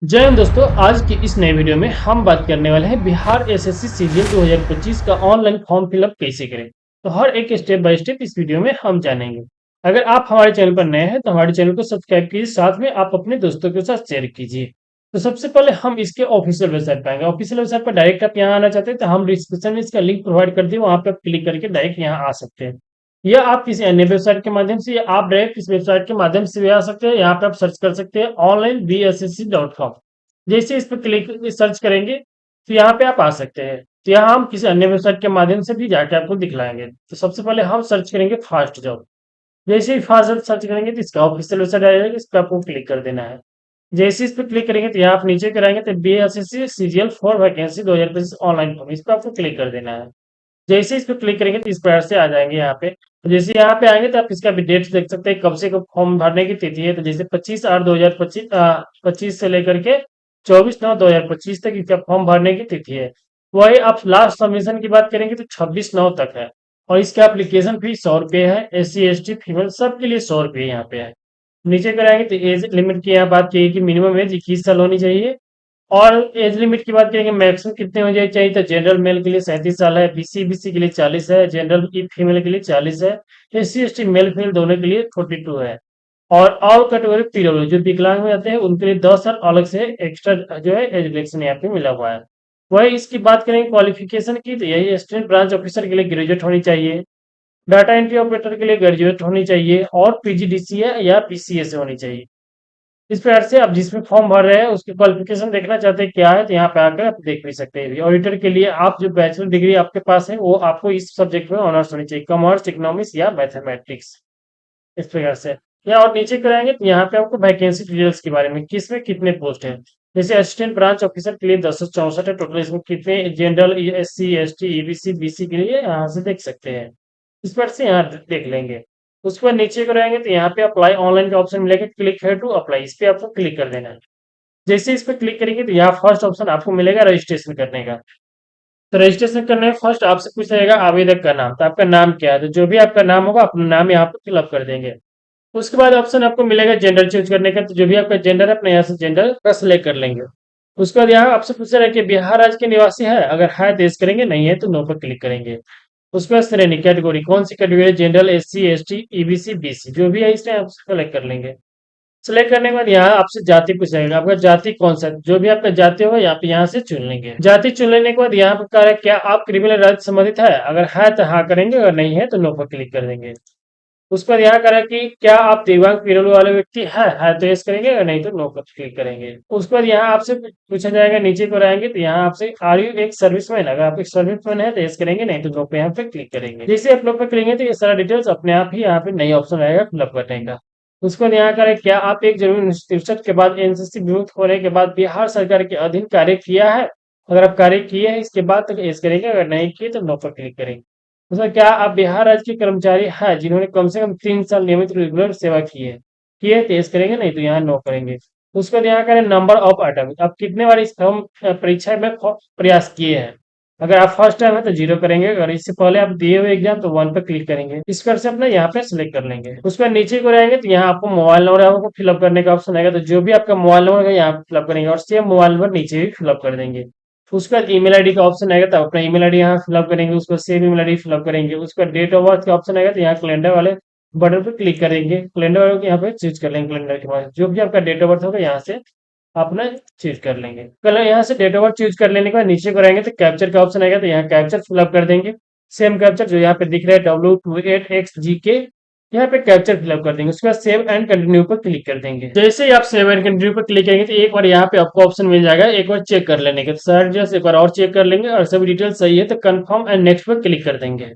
जय हिंद दोस्तों। आज की इस नए वीडियो में हम बात करने वाले हैं बिहार एसएससी सीजीएल 2025 का ऑनलाइन फॉर्म फिलअप कैसे करें। तो हर एक स्टेप बाय स्टेप इस वीडियो में हम जानेंगे। अगर आप हमारे चैनल पर नए हैं तो हमारे चैनल को सब्सक्राइब कीजिए, साथ में आप अपने दोस्तों के साथ शेयर कीजिए। तो सबसे पहले हम इसके ऑफिशियल वेबसाइट पर आएंगे। ऑफिशियल वेबसाइट पर डायरेक्ट आप यहाँ आना चाहते हैं तो हम डिस्क्रिप्शन में इसका लिंक प्रोवाइड कर दिए, वहां पर आप क्लिक करके डायरेक्ट यहाँ आ सकते हैं। या आप किसी अन्य वेबसाइट के माध्यम से, या आप डायरेक्ट इस वेबसाइट के माध्यम से भी आ सकते हैं। यहाँ पे आप सर्च कर सकते हैं onlinebssc.com। जैसे इस पर क्लिक सर्च करेंगे तो यहाँ पे आप आ सकते हैं। तो यहाँ हम किसी अन्य वेबसाइट के माध्यम से भी जाके आपको दिखलाएंगे। तो सबसे पहले हम सर्च करेंगे फास्ट जॉब। जैसे ही फास्ट सर्च करेंगे तो इसका ऑफिशियल वेबसाइट आ जाएगा, इस पर आपको क्लिक कर देना है। जैसे इस पर क्लिक करेंगे तो यहाँ आप नीचे कराएंगे तो BSSC CGL 4 vacancy 2025 online form, इस पर आपको क्लिक कर देना है। जैसे इस पे क्लिक करेंगे तो इस प्रकार से आ जाएंगे यहाँ पे। तो जैसे यहाँ पे आएंगे तो आप इसका भी डेट देख सकते हैं, कब से कब फॉर्म भरने की तिथि है। तो जैसे 25/8/2025 25 से लेकर के 24/9/2025 तक इसका फॉर्म भरने की तिथि है। वही आप लास्ट सबमिशन की बात करेंगे तो 26/9 तक है। और इसका एप्लीकेशन फीस 100 रुपये है। SC ST फीमेल सबके लिए 100 रुपये यहाँ पे है। नीचे कराएंगे तो एज लिमिट की यहाँ बात की कि मिनिमम एज 21 साल होनी चाहिए। और एज लिमिट की बात करेंगे मैक्सिमम कितने हो जाए चाहिए, तो जनरल मेल के लिए 37 साल है, BC BC के लिए 40 है, जनरल की फीमेल के लिए 40 है, SC ST मेल फीमेल दोनों के लिए 42 है। और ऑल कैटेगरी PW जो विकलांग में आते हैं उनके लिए 10 साल अलग से एक्स्ट्रा जो है एज रिलेक्शन यहाँ पे मिला हुआ है। वही इसकी बात करेंगे क्वालिफिकेशन की, तो यही असिस्टेंट ब्रांच ऑफिसर के लिए ग्रेजुएट होनी चाहिए। डाटा एंट्री ऑपरेटर के लिए ग्रेजुएट होनी चाहिए और PGDCA या PCA से होनी चाहिए। इस प्रकार से आप जिसमें फॉर्म भर रहे हैं उसकी क्वालिफिकेशन देखना चाहते हैं क्या है, तो यहाँ पे आकर आप देख भी सकते हैं। ऑडिटर के लिए आप जो बैचलर डिग्री आपके पास है वो आपको इस सब्जेक्ट में ऑनर्स होनी चाहिए, कॉमर्स, इकोनॉमिक्स या मैथमेटिक्स। इस प्रकार से या और नीचे कराएंगे तो यहाँ पे आपको वैकेंसी डिटेल्स के बारे में, किसमें कितने पोस्ट है। जैसे असिस्टेंट ब्रांच ऑफिसर के लिए 1064 है टोटल, इसमें कितने general SC ST EBC BC के लिए यहाँ से देख सकते हैं। इस पर से यहाँ देख लेंगे। उसके बाद नीचे को रहेंगे तो यहाँ पे अप्लाई ऑनलाइन का ऑप्शन मिलेगा, क्लिक है टू अप्लाई, इस पे आपको क्लिक कर देना है। जैसे इस पे क्लिक करेंगे तो यहाँ फर्स्ट ऑप्शन आपको मिलेगा रजिस्ट्रेशन करने का। तो रजिस्ट्रेशन करने में फर्स्ट आपसे पूछा जाएगा आवेदक का नाम, तो आपका नाम क्या है, तो जो भी आपका नाम होगा अपना नाम यहाँ पे फिलअप कर देंगे। उसके बाद ऑप्शन आपको मिलेगा जेंडर चूज करने का, तो जो भी आपका जेंडर है अपने यहाँ से जेंडर का सिलेक्ट कर लेंगे। उसके बाद यहाँ आपसे पूछा रहा है कि बिहार राज्य के निवासी है, अगर है तो यस करेंगे, नहीं है तो नो पर क्लिक करेंगे। उसके बाद श्रेणी कैटेगरी कौन सी category, general SC ST EBC BC जो भी है इसमें आप सेलेक्ट कर लेंगे। सेलेक्ट करने के बाद यहाँ आपसे जाति पूछेगा, आपका जाति कौन सा है? जो भी आपका जाति होगा यहाँ पे यहाँ से चुन लेंगे। जाति चुन लेने के बाद यहाँ पर कह रहा है क्या आप क्रिमिनल राज्य संबंधित है, अगर है तो हाँ करेंगे, अगर नहीं है तो नो पर क्लिक कर देंगे। उस पर यहाँ करा कि क्या आप दिव्यांग पीरियड वाले व्यक्ति है तो यस करेंगे, अगर नहीं तो नो पर क्लिक करेंगे। उसके बाद यहाँ आपसे पूछा जाएगा, नीचे को आएंगे तो यहाँ आपसे आर यू एक सर्विसमैन, अगर आप एक सर्विसमैन है तो यस करेंगे, नहीं तो नो पे यहाँ पे क्लिक करेंगे। जैसे आप नो पे करेंगे तो ये सारा डिटेल्स अपने आप ही यहाँ पे नई ऑप्शन आएगा फिलअप करने का। उसके बाद यहाँ करें क्या आप एक जरूर 1963 के बाद NCC विमुक्त होने के बाद बिहार सरकार के अधीन कार्य किया है, अगर आप कार्य किए हैं इसके बाद तो यस करेंगे, अगर नहीं किए तो नो पर क्लिक करेंगे। उसमें क्या आप बिहार राज्य के कर्मचारी हैं जिन्होंने कम से कम 3 साल नियमित रेगुलर सेवा की है, किए तो यस करेंगे, नहीं तो यहाँ नो करेंगे। उसके बाद यहाँ करें नंबर ऑफ अटेम्प्ट, आप कितने बार इस फॉर्म परीक्षा में प्रयास किए हैं। अगर आप फर्स्ट टाइम है तो 0 करेंगे, अगर इससे पहले आप दिए हुए एग्जाम तो 1 पर क्लिक करेंगे। इस कर से अपना यहाँ पे सिलेक्ट कर लेंगे। उसके बाद नीचे को रहेंगे तो यहाँ आपको मोबाइल नंबर आपको फिलअप करने का ऑप्शन आएगा, तो जो भी आपका मोबाइल नंबर है यहाँ फिलअप करेंगे और सेम मोबाइल नंबर नीचे भी फिलअप कर देंगे। उसके बाद ईमेल आईडी का ऑप्शन आएगा, तो अपना ईमेल आईडी यहाँ फिलअप करेंगे, उसको सेम ईमेल आईडी फिलअप करेंगे। उसका डेट ऑफ बर्थ का ऑप्शन आएगा तो यहाँ कैलेंडर वाले बटन पर क्लिक करेंगे, कैलेंडर वाले को यहाँ पे चूज कर लेंगे। कैलेंडर के बाद जो भी आपका डेट ऑफ बर्थ होगा यहाँ से अपना चूज कर लेंगे। कल यहाँ से डेट ऑफ बर्थ चूज कर लेने के बाद नीचे को रहेंगे तो कैप्चर का ऑप्शन आएगा, तो यहाँ कैप्चर फिलअप कर देंगे। सेम कैप्चर जो यहाँ पे दिख रहा है W28XGK, यहाँ पे कैप्चर फिलअप कर देंगे। उसके बाद सेव एंड कंटिन्यू पर क्लिक कर देंगे। जैसे ही आप सेव एंड कंटिन्यू पर क्लिक करेंगे तो एक बार यहाँ पे आपको ऑप्शन मिल जाएगा एक बार चेक कर लेने के, सर जस्ट एक बार और चेक कर लेंगे और सभी डिटेल सही है तो कंफर्म एंड नेक्स्ट पर क्लिक कर देंगे।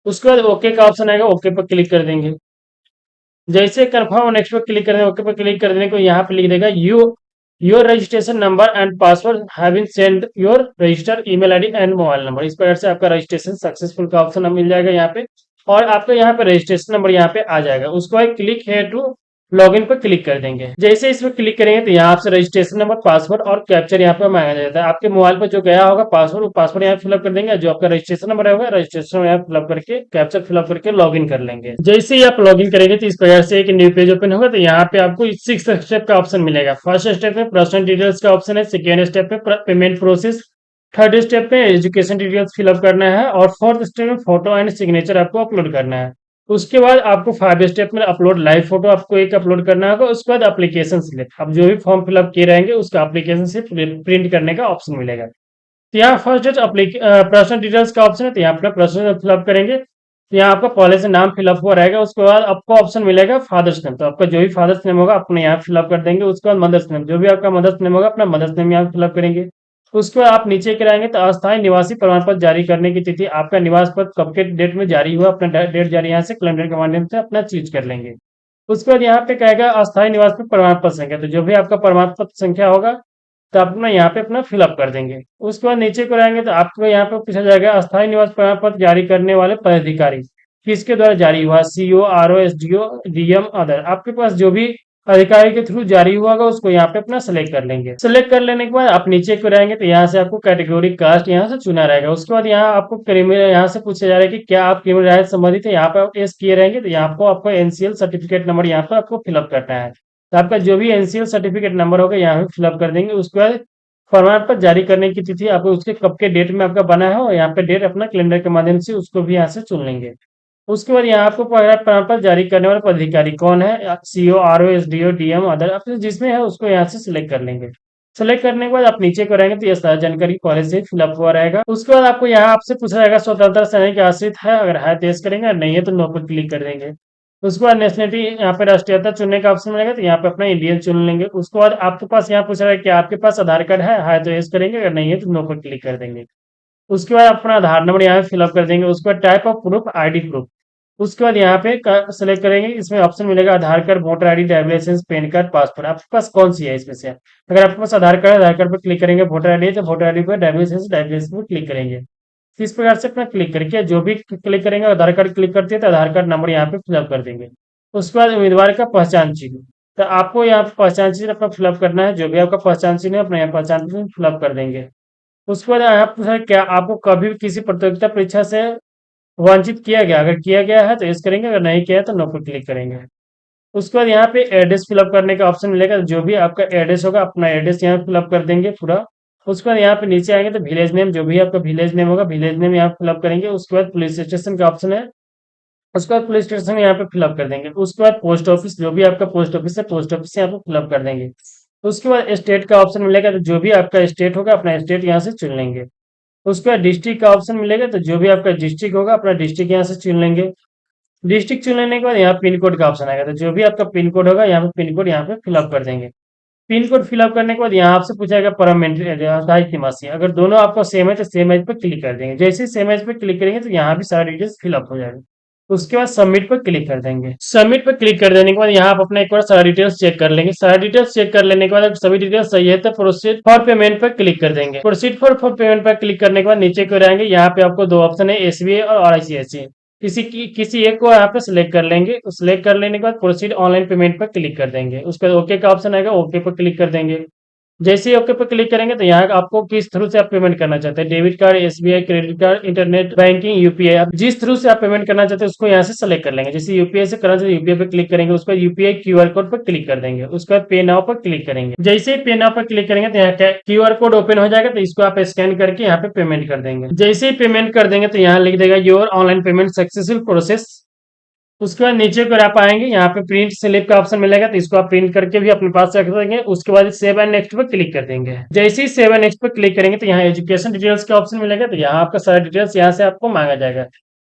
उसके बाद ओके का ऑप्शन आएगा, ओके पर क्लिक कर देंगे। जैसे कंफर्म और नेक्स्ट पर क्लिक करेंगे, ओके पर क्लिक कर देने को यहाँ पे लिख देगा your registration number and password have been send your registered email ID and mobile number. इस प्रकार से आपका रजिस्ट्रेशन सक्सेसफुल का ऑप्शन मिल जाएगा यहाँ पे, और आपका यहाँ पे रजिस्ट्रेशन नंबर यहाँ पे आ जाएगा। उसको क्लिक है टू लॉगिन पर क्लिक कर देंगे। जैसे इस पर क्लिक करेंगे तो यहाँ आपसे रजिस्ट्रेशन नंबर, पासवर्ड और कैप्चर यहाँ पे मांगा जाता है। आपके मोबाइल पर जो गया होगा पासवर्ड, वो पासवर्ड यहाँ फिलअप कर देंगे। जो आपका रजिस्ट्रेशन नंबर होगा, रजिस्ट्रेशन यहाँ फिलअप करके कैप्चर फिलअप करके लॉगिन कर लेंगे। जैसे ही आप लॉगिन करेंगे तो इस प्रकार से एक न्यू पेज ओपन होगा। तो यहाँ पे आपको 6 स्टेप का ऑप्शन मिलेगा। फर्स्ट स्टेप में पर्सनल डिटेल्स का ऑप्शन है, सेकेंड स्टेप में पेमेंट प्रोसेस, थर्ड स्टेप में एजुकेशन डिटेल्स फिलअप करना है और फोर्थ स्टेप में फोटो एंड सिग्नेचर आपको अपलोड करना है। उसके बाद आपको 5 स्टेप में अपलोड लाइव फोटो आपको एक अपलोड करना होगा। उसके बाद एप्लीकेशन स्लिप, अब जो भी फॉर्म फिलअप किए रहेंगे उसका एप्लीकेशन स्लिप प्रिंट करने का ऑप्शन मिलेगा। तो यहाँ फर्स्ट पर्सनल डिटेल्स का ऑप्शन है, तो यहाँ अपना पर्सनल फिलअप करेंगे। तो यहाँ आपका पहले से नाम फिलअप हुआ रहेगा। उसके बाद आपको ऑप्शन मिलेगा फादर्स नेम, तो आपका जो भी फादर्स नेम होगा अपने यहाँ फिलअप कर देंगे। उसके बाद मदर्स नेम, जो भी आपका मदर्स नेम होगा अपना मदर्स नेम यहाँ फिलअप करेंगे। उसके बाद आप नीचे कराएंगे तो अस्थायी निवासी प्रमाण पत्र जारी करने की तिथि, आपका निवास पत्र कब के डेट में जारी हुआ, अपना डेट जारी यहाँ से कैलेंडर के माध्यम से अपना चीज कर लेंगे। उसके बाद यहाँ पे कहेगा अस्थायी निवास में प्रमाण पत्र संख्या, तो जो भी आपका प्रमाण पत्र संख्या होगा तो आप अपना यहाँ पे अपना फिलअप कर देंगे। उसके बाद नीचे को रहेंगे तो आपको यहाँ पे पूछा जाएगा अस्थायी निवास प्रमाण पत्र जारी करने वाले पदाधिकारी किसके द्वारा जारी हुआ, CO, RO, SDO, DM, other. आपके पास जो भी अधिकारी के थ्रू जारी हुआ होगा उसको यहाँ पे अपना सेलेक्ट कर लेंगे। सेलेक्ट कर लेने के बाद आप नीचे को रहेंगे तो यहाँ से आपको कैटेगरी कास्ट यहाँ से चुना रहेगा। उसके बाद यहाँ आपको क्रिमिनल यहाँ से पूछा जा रहा है कि क्या आप क्रिमिनल राइट संबंधित है, यहाँ पे आप एस किए रहेंगे तो यहाँ आपको आपका एनसीएल सर्टिफिकेट नंबर यहाँ पे आपको फिलअप करना है। तो आपका जो भी एनसीएल सर्टिफिकेट नंबर होगा यहाँ पे फिलअप कर देंगे। उसके बाद प्रमाण पत्र जारी करने की तिथि आपको उसके कब के डेट में आपका बना है और यहाँ पे डेट अपना कैलेंडर के माध्यम से उसको भी यहाँ से चुन लेंगे। उसके बाद यहाँ आपको प्रमाण पत्र जारी करने वाला पदाधिकारी कौन है, CO, RO, SDO, DM, other, आप जिसमें है उसको यहाँ से सिलेक्ट कर लेंगे। सेलेक्ट करने के बाद आप नीचे को रहेंगे तो ये सारी जानकारी पहले से फिलअप हुआ रहेगा। उसके बाद आपको यहाँ आपसे पूछा जाएगा स्वतंत्रता सैनिक आश्रित है, अगर है तो यस करेंगे, अगर नहीं है तो नो पर क्लिक कर देंगे। उसके बाद नेशनलिटी यहाँ पे राष्ट्रीयता चुनने का ऑप्शन मिलेगा, तो यहाँ पे अपना इंडियन चुन लेंगे। उसके बाद आपके पास यहाँ पूछ रहा है कि आपके पास आधार कार्ड है तो यस करेंगे, अगर नहीं है तो नो पर क्लिक कर देंगे। उसके बाद अपना आधार नंबर यहाँ पे फिलअप कर देंगे। उसके बाद type of proof, ID proof. उसके बाद यहाँ पे सेलेक्ट करेंगे, इसमें ऑप्शन मिलेगा Aadhaar card, voter ID, driving licence, PAN card, passport. आपके पास कौन सी है इसमें से? अगर आपके पास आधार कार्ड है, आधार कार्ड पर क्लिक करेंगे। वोटर आईडी है तो वोटर आईडी पर, ड्राइविंग लाइसेंस, ड्राइविंग लाइसेंस पर क्लिक करेंगे। तो इस प्रकार से अपना क्लिक करके जो भी क्लिक करेंगे, आधार कार्ड क्लिक करते हैं तो आधार कार्ड नंबर यहाँ पे फिलअप कर देंगे। उसके बाद उम्मीदवार का पहचान चिन्ह, तो आपको यहाँ पे पहचान चिन्ह अपना फिलअप करना है। जो भी आपका पहचान चिन्ह है अपना यहाँ पहचान चिन्ह फिलअप कर देंगे। उसके बाद आप पूछा क्या आपको कभी भी किसी प्रतियोगिता परीक्षा से वंचित किया गया, अगर किया गया है तो यस करेंगे, अगर नहीं किया है तो नो पर क्लिक करेंगे। उसके बाद यहाँ पे एड्रेस फिलअप करने का ऑप्शन मिलेगा। जो भी आपका एड्रेस होगा अपना एड्रेस यहाँ फिलअप कर देंगे पूरा। उसके बाद यहाँ पे नीचे आएंगे तो विलेज नेम, जो भी आपका विलेज नेम होगा विलेज नेम यहाँ फिलअप करेंगे। उसके बाद पुलिस स्टेशन का ऑप्शन है, उसके बाद पुलिस स्टेशन यहाँ पे फिलअप कर देंगे। उसके बाद पोस्ट ऑफिस, जो भी आपका पोस्ट ऑफिस है पोस्ट ऑफिस यहाँ पे फिलअप कर देंगे। उसके बाद स्टेट का ऑप्शन मिलेगा, तो जो भी आपका स्टेट होगा अपना स्टेट यहाँ से चुन लेंगे। उसके बाद डिस्ट्रिक्ट का ऑप्शन मिलेगा, तो जो भी आपका डिस्ट्रिक्ट होगा अपना डिस्ट्रिक्ट यहाँ से चुन लेंगे। डिस्ट्रिक्ट चुन लेने के बाद यहाँ पिन कोड का ऑप्शन आएगा, तो जो भी आपका पिन कोड होगा यहाँ पे पिन कोड यहाँ पे फिलअप कर देंगे। पिन कोड फिलअप करने के बाद यहाँ आपसे पूछेगा परमानेंट अस्थायी निवासी, अगर दोनों आपका सेम है तो सेम एज पर क्लिक कर देंगे। जैसे ही सेम एज पर क्लिक करेंगे तो यहाँ भी सारा डिटेल्स फिलअप हो जाएगा। उसके बाद सबमिट पर क्लिक कर देंगे। सबमिट पर क्लिक कर देने के बाद यहाँ आप अपना एक बार सारा डिटेल्स चेक कर लेंगे। सारा डिटेल्स चेक कर लेने के बाद अगर सभी डिटेल्स सही है तो प्रोसीड फॉर पेमेंट पर क्लिक कर देंगे। प्रोसीड फॉर पेमेंट पर क्लिक करने के बाद नीचे को रहेंगे, यहाँ पे आपको दो ऑप्शन है, एसबीआई और आईसीआईसीआई। किसी एक को यहाँ पे सिलेक्ट कर लेंगे। सिलेक्ट कर लेने के बाद प्रोसीड ऑनलाइन पेमेंट पर क्लिक कर देंगे। उसके बाद ओके का ऑप्शन आएगा, ओके पर क्लिक कर देंगे। जैसे ही ओके पर क्लिक करेंगे तो यहाँ आपको किस थ्रू से आप पेमेंट करना चाहते हैं, debit card, SBI, credit card, internet banking, UPI, आप जिस थ्रू से आप पेमेंट करना चाहते हैं उसको यहाँ से सेलेक्ट कर लेंगे। जैसे यूपीआई से करना चाहते हैं यूपीआई पर क्लिक करेंगे। उसके बाद यूपीआई क्यूआर कोड पर क्लिक कर देंगे। उसके बाद पे नाउ पर क्लिक करेंगे। जैसे ही पे नाउ पर क्लिक करेंगे तो यहाँ क्यूआर कोड ओपन हो जाएगा, तो इसको आप स्कैन करके यहाँ पे पेमेंट कर देंगे। जैसे ही पेमेंट कर देंगे तो यहाँ लिख देगा your online payment successful process. उसके बाद नीचे पर आप आएंगे, यहाँ पे प्रिंट स्लिप का ऑप्शन मिलेगा, तो इसको आप प्रिंट करके भी अपने पास रख देंगे। उसके बाद सेव एंड नेक्स्ट पर क्लिक कर देंगे। जैसे ही सेव एंड नेक्स्ट पर क्लिक करेंगे तो यहाँ एजुकेशन डिटेल्स का ऑप्शन मिलेगा, तो यहाँ आपका सारा डिटेल्स यहाँ से आपको मांगा जाएगा।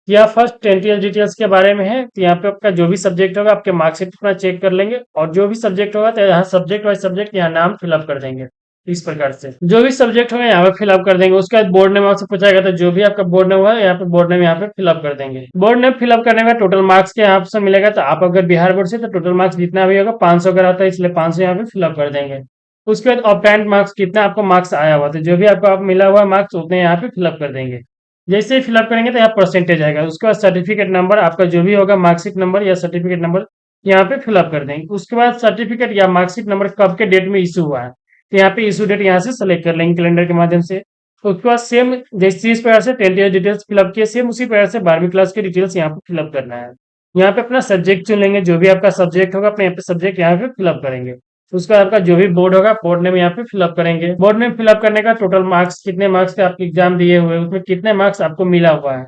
या फर्स्ट 10 ईयर डिटेल्स के बारे में है, तो यहाँ पे आपका जो भी सब्जेक्ट होगा आपके मार्कशीट अपना चेक कर लेंगे, और जो भी सब्जेक्ट होगा तो यहाँ सब्जेक्ट वाइज सब्जेक्ट यहाँ नाम फिलअप कर देंगे। इस प्रकार से जो भी सब्जेक्ट होगा यहाँ पे फिलअप कर देंगे। उसके बाद बोर्ड नेम आपसे पूछाएगा, तो जो भी आपका बोर्ड नेम होगा यहाँ पे बोर्ड नेम यहाँ पे फिलअप कर देंगे। बोर्ड नेम फिलअप करने में टोटल मार्क्स के यहाँ ऑप्शन मिलेगा, तो आप अगर बिहार बोर्ड से तो टोटल मार्क्स जितना भी होगा 500 अगर आता है इसलिए 500 यहाँ पे फिलअप कर देंगे। उसके बाद ऑब्टेन्ड मार्क्स कितना आपको मार्क्स आया हुआ, तो जो भी आपको आप मिला हुआ मार्क्स उतने यहाँ पे फिलअप कर देंगे। जैसे ही फिलअप करेंगे तो यहाँ परसेंटेज आएगा। उसके बाद सर्टिफिकेट नंबर आपका जो भी होगा, मार्कशीट नंबर या सर्टिफिकेट नंबर यहाँ पे फिलअप कर देंगे। उसके बाद सर्टिफिकेट या मार्कशीट नंबर कब के डेट में इशू हुआ है, तो यहाँ पे इशू डेट यहाँ से सेलेक्ट कर लेंगे कैलेंडर के माध्यम से। उसके बाद सेम जैसे इस प्रकार से 10th ईयर डिटेल्स फिलअप किए, सेम उसी प्रकार से 12वीं क्लास की डिटेल्स यहाँ पे फिलअप करना है। यहाँ पे अपना सब्जेक्ट चुन लेंगे, जो भी आपका सब्जेक्ट होगा अपने यहाँ पे सब्जेक्ट यहाँ पे फिलअप करेंगे। उसका आपका जो भी बोर्ड होगा बोर्ड नेम यहाँ पे फिलअप करेंगे। बोर्ड नेम फिलअप करने का टोटल मार्क्स, कितने मार्क्स के आपके एग्जाम दिए हुए हैं, उसमें कितने मार्क्स आपको मिला हुआ है,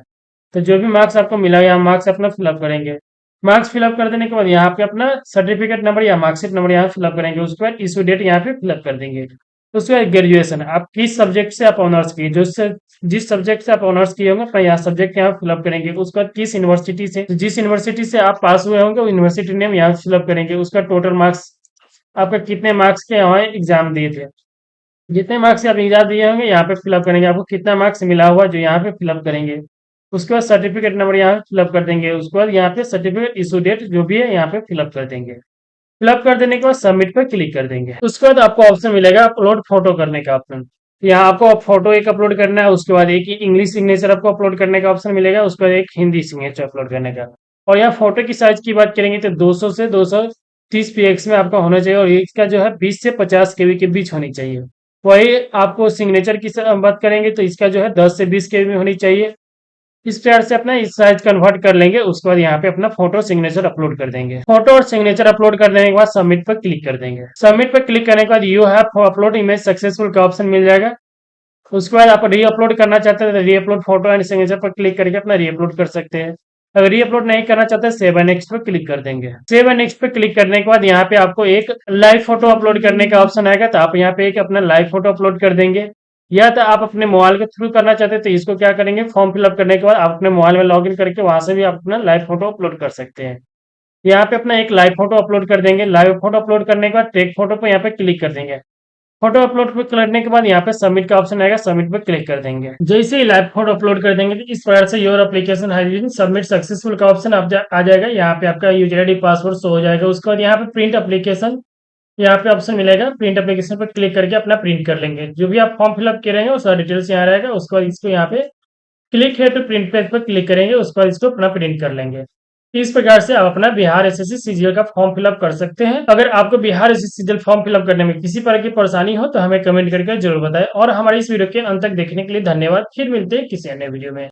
तो जो भी मार्क्स आपको मिला है यहाँ मार्क्स अपना फिलअप करेंगे। मार्क्स फिलअप कर देने के बाद यहाँ पे अपना सर्टिफिकेट नंबर या मार्कशीट नंबर यहाँ फिलअप करेंगे। उसके बाद इशू डेट यहाँ पे फिलअप कर देंगे। उसके बाद ग्रेजुएशन, आप किस सब्जेक्ट से आप ऑनर्स किए, जिस सब्जेक्ट से आप ऑनर्स किए होंगे अपना यहाँ सब्जेक्ट यहाँ फिलअप करेंगे। उसके बाद किस यूनिवर्सिटी से, जिस यूनिवर्सिटी से आप पास हुए होंगे वो यूनिवर्सिटी नेम यहाँ फिलअप करेंगे। उसका टोटल मार्क्स, आपका कितने मार्क्स के यहाँ एग्जाम दिए थे, जितने मार्क्स से आप एग्जाम दिए होंगे यहाँ पे फिलअप करेंगे। आपको कितना मार्क्स मिला हुआ जो यहाँ पे फिलअप करेंगे। उसके बाद सर्टिफिकेट नंबर यहाँ पे फिलअप कर देंगे। उसके बाद यहाँ पे सर्टिफिकेट इशू डेट जो भी है यहाँ पे फिलअप कर देंगे। फिलअप कर देने के बाद सबमिट पर क्लिक कर देंगे। उसके बाद आपको ऑप्शन मिलेगा अपलोड फोटो करने का ऑप्शन। यहाँ आपको फोटो एक अपलोड करना है, उसके बाद एक इंग्लिश सिग्नेचर आपको अपलोड करने का ऑप्शन मिलेगा, उसके बाद एक हिंदी सिग्नेचर अपलोड करने का। और यहाँ फोटो की साइज की बात करेंगे तो 200 से 230 px में आपका होना चाहिए, और इसका जो है 20 से 50 केबी के बीच होनी चाहिए। वही आपको सिग्नेचर की बात करेंगे तो इसका जो है 10 से 20 केबी में होनी चाहिए। इस प्रकार से अपना इस साइज कन्वर्ट कर लेंगे। उसके बाद यहाँ पे अपना फोटो सिग्नेचर अपलोड कर देंगे। फोटो और सिग्नेचर अपलोड कर देने के बाद सबमिट पर क्लिक कर देंगे। सबमिट पर क्लिक करने के बाद you have upload image successful का ऑप्शन मिल जाएगा। उसके बाद आप री अपलोड करना चाहते हैं तो री अपलोड फोटो एंड सिग्नेचर पर क्लिक करके अपना री अपलोड कर सकते हैं। अगर री अपलोड नहीं करना चाहते हैं सेव एंड नेक्स्ट पर क्लिक कर देंगे। सेव एंड नेक्स्ट पर क्लिक करने के बाद यहाँ पे आपको एक लाइव फोटो अपलोड करने का ऑप्शन आएगा, तो आप यहाँ पे एक अपना लाइव फोटो अपलोड कर देंगे। या तो आप अपने मोबाइल के थ्रू करना चाहते हैं तो इसको क्या करेंगे, फॉर्म फिलअप करने के बाद आप अपने मोबाइल में लॉगिन करके वहां से भी आप अपना लाइव फोटो अपलोड कर सकते हैं। यहाँ पे अपना एक लाइव फोटो अपलोड कर देंगे। लाइव फोटो अपलोड करने के बाद टेक फोटो पे यहाँ पे क्लिक कर देंगे। फोटो अपलोड पे करने के बाद यहाँ पे सबमिट का ऑप्शन आएगा, सबमिट पे क्लिक कर देंगे। जैसे ही लाइव फोटो अपलोड कर देंगे तो इस प्रकार से your application has been submit successful का ऑप्शन आ जाएगा। यहाँ पे आपका यूजर आईडी पासवर्ड शो हो जाएगा। उसके बाद यहाँ पे प्रिंट एप्लीकेशन, यहाँ पे ऑप्शन मिलेगा, प्रिंट एप्लीकेशन पर क्लिक करके अपना प्रिंट कर लेंगे। जो भी आप फॉर्म फिलअप किए रहेंगे उसका डिटेल्स यहाँ रहेगा। उसके बाद इसको यहाँ पे क्लिक है तो प्रिंट पेज पर क्लिक करेंगे। उसके बाद इसको अपना प्रिंट कर लेंगे। इस प्रकार से आप अपना बिहार एसएससी सीजीएल का फॉर्म फिलअप कर सकते हैं। अगर आपको Bihar SSC CGL form fill up करने में किसी तरह की परेशानी हो तो हमें कमेंट करके जरूर बताएं। और हमारी इस वीडियो के अंत तक देखने के लिए धन्यवाद। फिर मिलते हैं किसी अन्य वीडियो में।